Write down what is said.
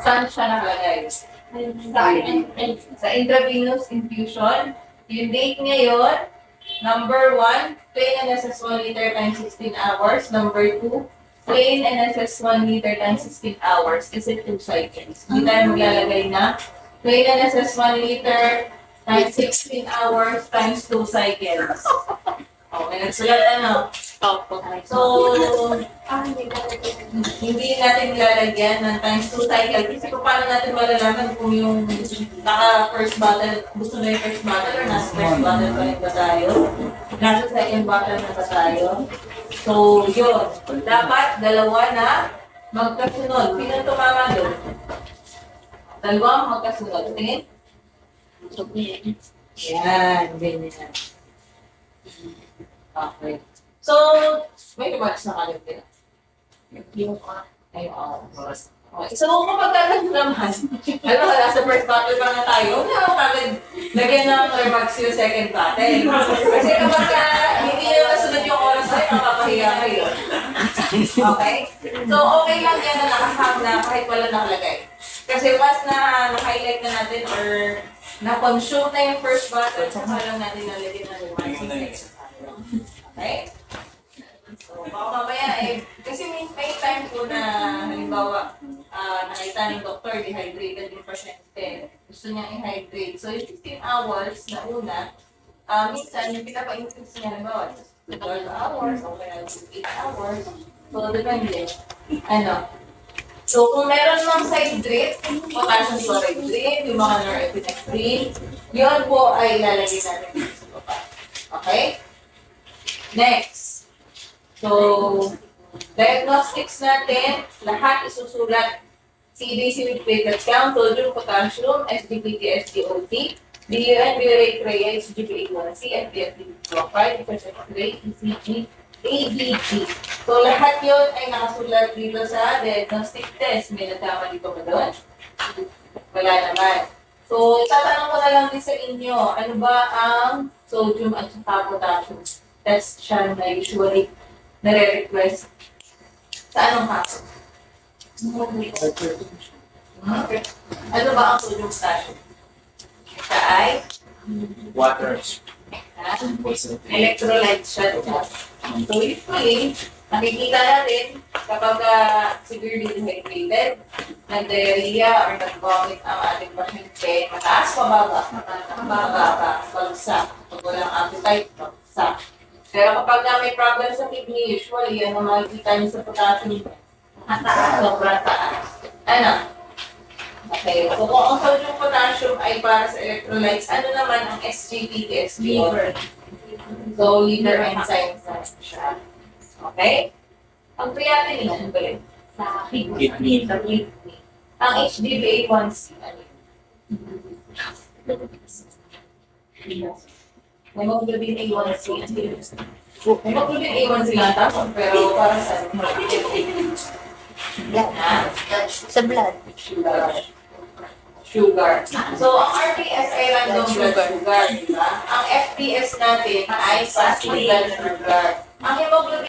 Saan siya nakalagay? Sa intravenous infusion. Yung date ngayon, number 1, plain NSS 1 liter times 16 hours. Number 2, plain NSS 1 liter times 16 hours. Kasi 2 cycles. Hindi tayo maglalagay na plain NSS 1 liter times 16 hours times 2 cycles. Okay, nagsulat ano? Opo. So, hindi natin nilalagyan ng times 2 cycle. Kasi kung paano natin malalaman kung yung naka-first bottle, gusto na yung first bottle or nasa first bottle pa rin ba tayo? Nasa second bottle na ba tayo? So, yun. Dapat dalawa na magkasunod. Sino tumama doon? Dalawang magkasunod. Tingin? Yan, ganyan. Okay. So, may lumakas na kalit din. Yung ayun. Okay. So, kapag kagad naman, alam mo, nasa first battle pa na tayo, hindi ako kagad lagyan ng remarks yung second battle. Kasi kapag hindi nyo nasunod yung oras ay mapapahiya kayo. Okay? So, okay lang yan na nakahang na kahit wala nakalagay. Kasi once na na-highlight na natin or na-consume na yung first battle, saka lang natin nalagyan ng remarks yung next battle. Okay? So, baka mamaya kasi may time po na, halimbawa, nakita ng doktor, dehydrated yung pasyente. Gusto niya i-hydrate. So, yung 15 hours na una, minsan, yung pinapa-increase niya, halimbawa, 12 hours, o kaya 8 hours. So, depende. So, kung meron ng citrate, potassium chloride drip, yung mga norepinephrine, yun po ay lalagay natin dito sa baba. Okay? Next. So, diagnostics natin, lahat isusulat. CDC with platelet count, sodium, potassium, SGPT, SGOT, BUN, urate, urea, SGPA1C, FBFD-5, rate, ECG, ABG. So, lahat yun ay nakasulat dito sa diagnostic test. May nagkama dito ba doon? Wala naman. So, tatanong ko na lang din sa inyo, ano ba ang sodium at saka potassium test siya na usually nare-request sa anong kaso? Okay. Ano ba ang sodium potassium? Siya ay? Water. Electrolyte siya. Diba? So usually, nakikita natin kapag severely dehydrated, nag-diarrhea or nag-vomit ang ating pasyente, mataas, mababa, bagsak. Pag walang appetite, bagsak. Pero kapag may problem sa kidney, usually, ano makikita niyo sa potassium, sobrang taas. Ano? Okay, so kung ang sodium potassium ay para sa electrolytes, ano naman ang SGPT, SGOT? So, liver enzymes na siya. Okay? Ang creatinine, ano ba yun? Sa kidney. Sa kidney. Ang HbA1c, ano yun? Hemoglobin A1c. Hemoglobin A1c lang tapos, pero para sa Sa blood. Sugar. So, ang RPS ay random blood sugar, di ba? Ang FPS natin ay fasting blood sugar. Ang hemoglobin